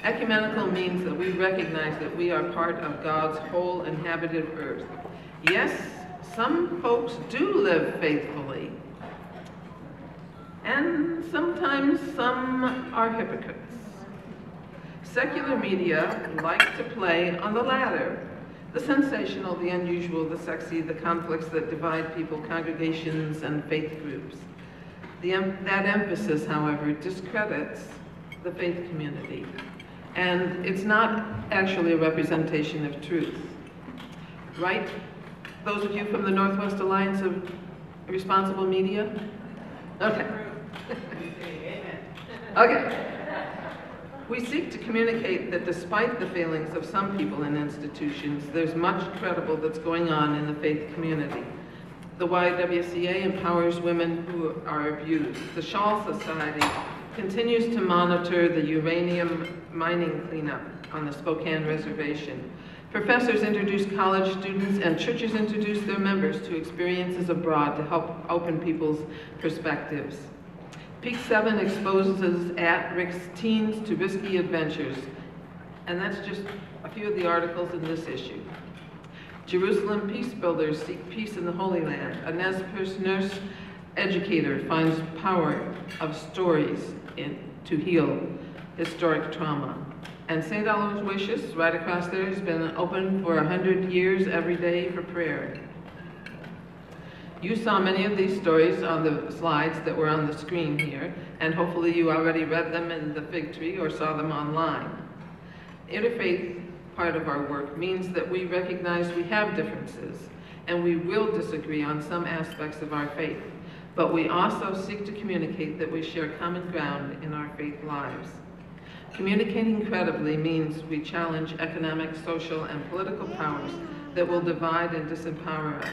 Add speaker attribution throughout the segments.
Speaker 1: Ecumenical means that we recognize that we are part of God's whole inhabited earth. Yes, some folks do live faithfully, and sometimes some are hypocrites. Secular media like to play on the latter, the sensational, the unusual, the sexy, the conflicts that divide people, congregations, and faith groups. That emphasis, however, discredits the faith community, and it's not actually a representation of truth. Right? Those of you from the Northwest Alliance of Responsible Media? Okay. Okay. We seek to communicate that despite the failings of some people and institutions, there's much credible that's going on in the faith community. The YWCA empowers women who are abused. The Shawl Society continues to monitor the uranium mining cleanup on the Spokane Reservation. Professors introduce college students and churches introduce their members to experiences abroad to help open people's perspectives. Peak 7 exposes at-risk teens to risky adventures, and that's just a few of the articles in this issue. Jerusalem Peace Builders seek peace in the Holy Land. A Nez Perce nurse educator finds power of stories to heal historic trauma. And St. Aloysius, right across there, has been open for 100 years every day for prayer. You saw many of these stories on the slides that were on the screen here, and hopefully you already read them in the Fig Tree or saw them online. Interfaith part of our work means that we recognize we have differences, and we will disagree on some aspects of our faith, but we also seek to communicate that we share common ground in our faith lives. Communicating credibly means we challenge economic, social, and political powers that will divide and disempower us,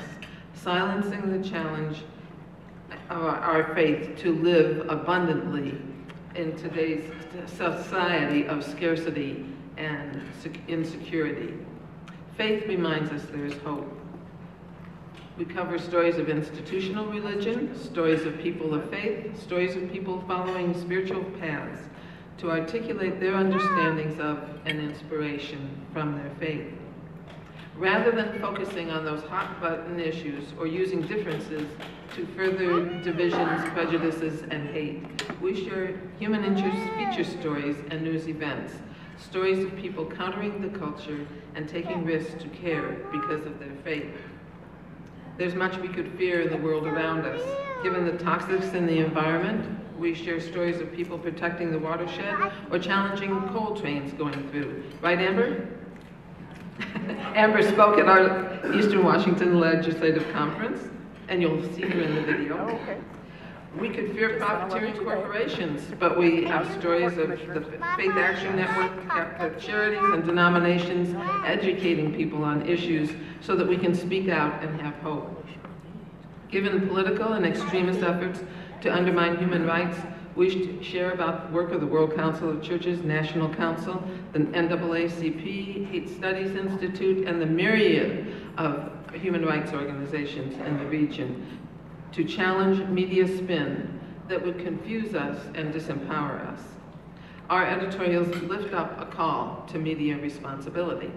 Speaker 1: silencing the challenge of our faith to live abundantly in today's society of scarcity and insecurity. Faith reminds us there is hope. We cover stories of institutional religion, stories of people of faith, stories of people following spiritual paths to articulate their understandings of and inspiration from their faith. Rather than focusing on those hot-button issues or using differences to further divisions, prejudices, and hate, we share human interest feature stories and news events, stories of people countering the culture and taking risks to care because of their faith. There's much we could fear in the world around us. Given the toxics in the environment, we share stories of people protecting the watershed or challenging coal trains going through. Right, Amber? Amber spoke at our Eastern Washington Legislative Conference, and you'll see her in the video.
Speaker 2: Oh, okay.
Speaker 1: We could fear profiteering corporations, but we have stories of the Faith Action Network, Catholic charities, and denominations educating people on issues so that we can speak out and have hope. Given political and extremist efforts to undermine human rights, we share about the work of the World Council of Churches, National Council, the NAACP, Hate Studies Institute, and the myriad of human rights organizations in the region to challenge media spin that would confuse us and disempower us. Our editorials lift up a call to media responsibility.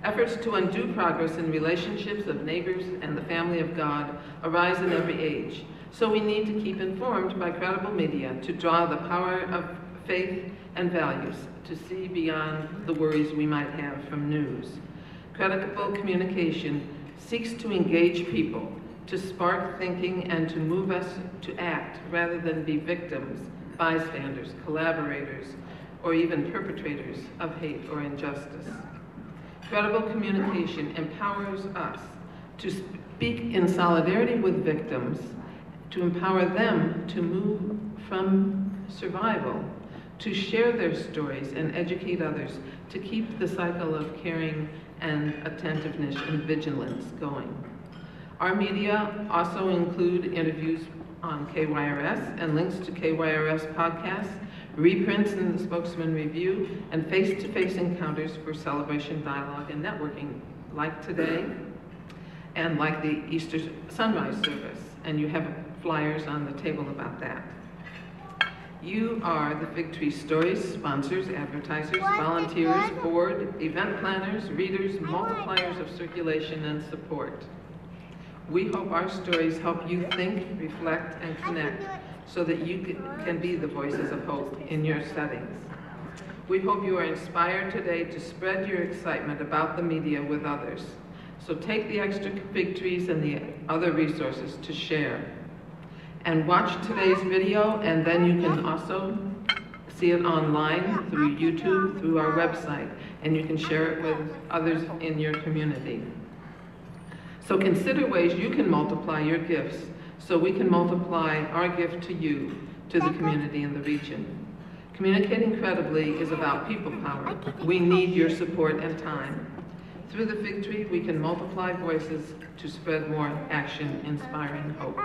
Speaker 1: Efforts to undo progress in relationships of neighbors and the family of God arise in every age. So we need to keep informed by credible media to draw the power of faith and values, to see beyond the worries we might have from news. Credible communication seeks to engage people, to spark thinking and to move us to act rather than be victims, bystanders, collaborators, or even perpetrators of hate or injustice. Credible communication empowers us to speak in solidarity with victims, to empower them to move from survival, to share their stories and educate others, to keep the cycle of caring and attentiveness and vigilance going. Our media also include interviews on KYRS and links to KYRS podcasts, reprints in the Spokesman Review, and face-to-face encounters for celebration, dialogue, and networking, like today, and like the Easter sunrise service. And you have flyers on the table about that. You are the Fig Tree Stories sponsors, advertisers, volunteers, board, event planners, readers, multipliers of circulation and support. We hope our stories help you think, reflect, and connect so that you can be the voices of hope in your settings. We hope you are inspired today to spread your excitement about the media with others. So take the extra fig trees and the other resources to share. And watch today's video, and then you can also see it online through YouTube, through our website, and you can share it with others in your community. So consider ways you can multiply your gifts so we can multiply our gift to you, to the community in the region. Communicating credibly is about people power. We need your support and time. Through the Fig Tree, we can multiply voices to spread more action, inspiring hope.